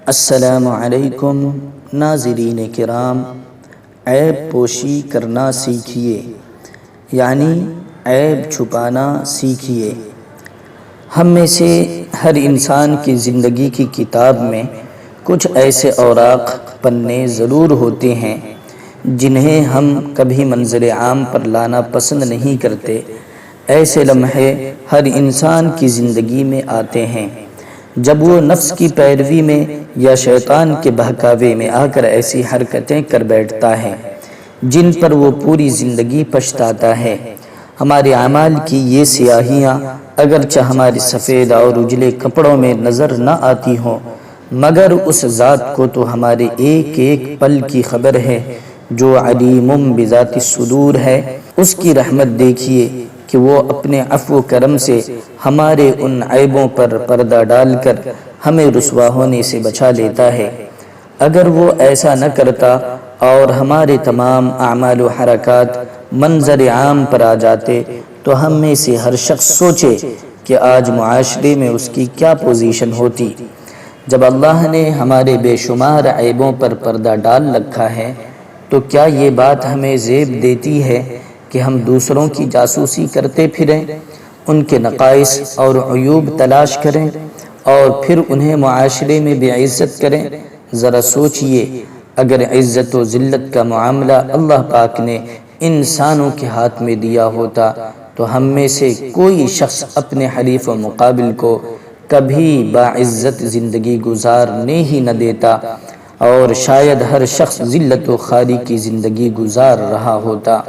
السلام علیکم ناظرین کرام، عیب پوشی کرنا سیکھیے، یعنی عیب چھپانا سیکھیے۔ ہم میں سے ہر انسان کی زندگی کی کتاب میں کچھ ایسے اوراق پنے ضرور ہوتے ہیں جنہیں ہم کبھی منظر عام پر لانا پسند نہیں کرتے۔ ایسے لمحے ہر انسان کی زندگی میں آتے ہیں جب وہ نفس کی پیروی میں یا شیطان کے بہکاوے میں آ کر ایسی حرکتیں کر بیٹھتا ہے جن پر وہ پوری زندگی پچھتاتا ہے۔ ہمارے اعمال کی یہ سیاہیاں اگرچہ ہمارے سفید اور اجلے کپڑوں میں نظر نہ آتی ہوں، مگر اس ذات کو تو ہمارے ایک ایک پل کی خبر ہے جو علیم بذات الصدور ہے۔ اس کی رحمت دیکھیے کہ وہ اپنے عفو و کرم سے ہمارے ان عیبوں پر پردہ ڈال کر ہمیں رسوا ہونے سے بچا لیتا ہے۔ اگر وہ ایسا نہ کرتا اور ہمارے تمام اعمال و حرکات منظر عام پر آ جاتے تو ہم میں سے ہر شخص سوچے کہ آج معاشرے میں اس کی کیا پوزیشن ہوتی۔ جب اللہ نے ہمارے بے شمار عیبوں پر پردہ ڈال رکھا ہے تو کیا یہ بات ہمیں زیب دیتی ہے کہ ہم دوسروں کی جاسوسی کرتے پھریں، ان کے نقائص اور عیوب تلاش کریں اور پھر انہیں معاشرے میں بے عزت کریں؟ ذرا سوچئے، اگر عزت و ذلت کا معاملہ اللہ پاک نے انسانوں کے ہاتھ میں دیا ہوتا تو ہم میں سے کوئی شخص اپنے حریف و مقابل کو کبھی باعزت زندگی گزارنے ہی نہ دیتا، اور شاید ہر شخص ذلت و خواری کی زندگی گزار رہا ہوتا۔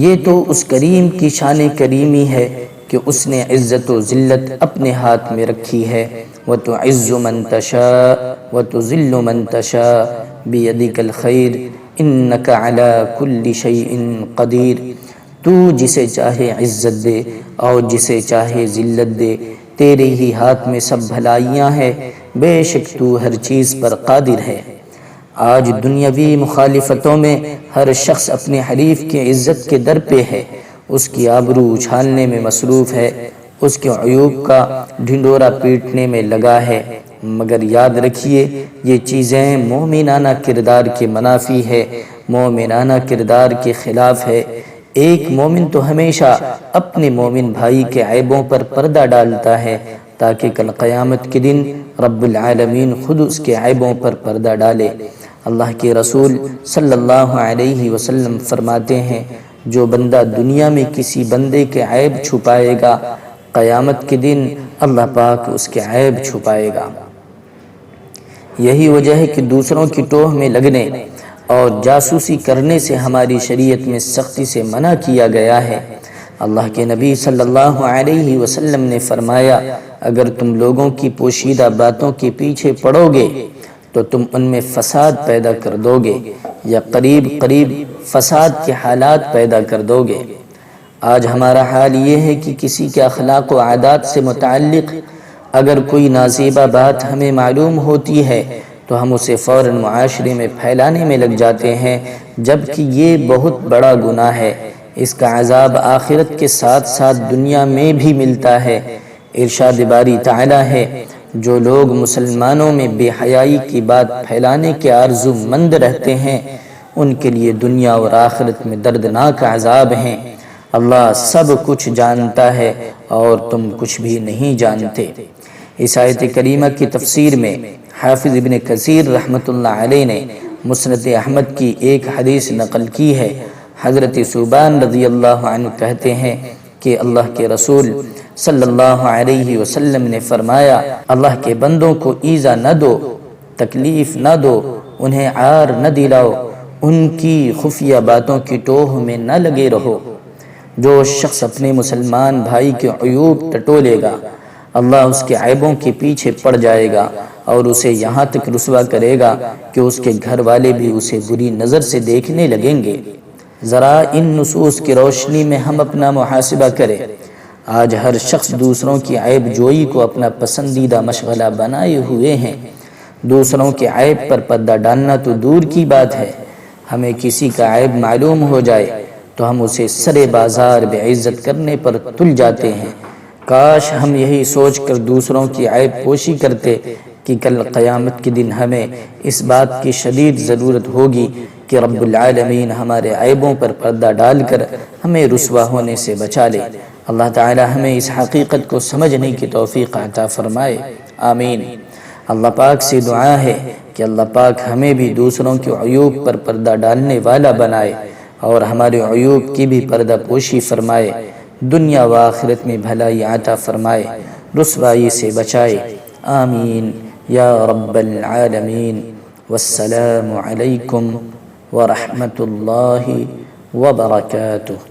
یہ تو اس کریم کی شان کریمی ہے کہ اس نے عزت و ذلت اپنے ہاتھ میں رکھی ہے۔ وَتُعِزُّ مَن تَشَاءُ وَتُذِلُّ مَن تَشَاءُ بِيَدِكَ الْخَيْرُ إِنَّكَ عَلَى كُلِّ شَيْءٍ قَدِيرٌ۔ تو جسے چاہے عزت دے اور جسے چاہے ذلت دے، تیرے ہی ہاتھ میں سب بھلائیاں ہیں، بے شک تو ہر چیز پر قادر ہے۔ آج دنیاوی مخالفتوں میں ہر شخص اپنے حریف کی عزت کے در پہ ہے، اس کی آبرو اچھالنے میں مصروف ہے، اس کے عیوب کا ڈھنڈورا پیٹنے میں لگا ہے۔ مگر یاد رکھیے، یہ چیزیں مومنانہ کردار کے منافی ہے، مومنانہ کردار کے خلاف ہے۔ ایک مومن تو ہمیشہ اپنے مومن بھائی کے عیبوں پر پردہ ڈالتا ہے تاکہ کل قیامت کے دن رب العالمین خود اس کے عیبوں پر پردہ ڈالے۔ اللہ کے رسول صلی اللہ علیہ وسلم فرماتے ہیں، جو بندہ دنیا میں کسی بندے کے عیب چھپائے گا، قیامت کے دن اللہ پاک اس کے عیب چھپائے گا۔ یہی وجہ ہے کہ دوسروں کی ٹوہ میں لگنے اور جاسوسی کرنے سے ہماری شریعت میں سختی سے منع کیا گیا ہے۔ اللہ کے نبی صلی اللہ علیہ وسلم نے فرمایا، اگر تم لوگوں کی پوشیدہ باتوں کے پیچھے پڑو گے تو تم ان میں فساد پیدا کر دو گے یا قریب قریب فساد کے حالات پیدا کر دو گے۔ آج ہمارا حال یہ ہے کہ کسی کے اخلاق و عادات سے متعلق اگر کوئی نازیبہ بات ہمیں معلوم ہوتی ہے تو ہم اسے فوراً معاشرے میں پھیلانے میں لگ جاتے ہیں، جبکہ یہ بہت بڑا گناہ ہے۔ اس کا عذاب آخرت کے ساتھ ساتھ دنیا میں بھی ملتا ہے۔ ارشاد باری تعالی ہے، جو لوگ مسلمانوں میں بے حیائی کی بات پھیلانے کے آرزو مند رہتے ہیں ان کے لیے دنیا اور آخرت میں دردناک عذاب ہیں۔ اللہ سب کچھ جانتا ہے اور تم کچھ بھی نہیں جانتے۔ اس آیت کریمہ کی تفسیر میں حافظ ابن کثیر رحمۃ اللہ علیہ نے مسند احمد کی ایک حدیث نقل کی ہے۔ حضرت ثوبان رضی اللہ عنہ کہتے ہیں کہ اللہ کے رسول صلی اللہ علیہ وسلم نے فرمایا، اللہ کے بندوں کو ایذا نہ دو، تکلیف نہ دو، انہیں عار نہ دلاؤ، ان کی خفیہ باتوں کی ٹوہ میں نہ لگے رہو۔ جو شخص اپنے مسلمان بھائی کے عیوب ٹٹولے گا، اللہ اس کے عیبوں کے پیچھے پڑ جائے گا اور اسے یہاں تک رسوا کرے گا کہ اس کے گھر والے بھی اسے بری نظر سے دیکھنے لگیں گے۔ ذرا ان نصوص کی روشنی میں ہم اپنا محاسبہ کریں۔ آج ہر شخص دوسروں کی عیب جوئی کو اپنا پسندیدہ مشغلہ بنائے ہوئے ہیں۔ دوسروں کے عیب پر پردہ ڈالنا تو دور کی بات ہے، ہمیں کسی کا عیب معلوم ہو جائے تو ہم اسے سرے بازار بے عزت کرنے پر تل جاتے ہیں۔ کاش ہم یہی سوچ کر دوسروں کی عیب پوشی کرتے کہ کہ کل قیامت کے دن ہمیں اس بات کی شدید ضرورت ہوگی کہ رب العالمین ہمارے عیبوں پر پردہ ڈال کر ہمیں رسوا ہونے سے بچا لے۔ اللہ تعالی ہمیں اس حقیقت کو سمجھنے کی توفیق عطا فرمائے، آمین۔ اللہ پاک سے دعا ہے کہ اللہ پاک ہمیں بھی دوسروں کے عیوب پر پردہ ڈالنے والا بنائے اور ہمارے عیوب کی بھی پردہ پوشی فرمائے، دنیا و آخرت میں بھلائی عطا فرمائے، رسوائی سے بچائے، آمین یا رب العالمین۔ والسلام علیکم ورحمۃ اللہ وبرکاتہ۔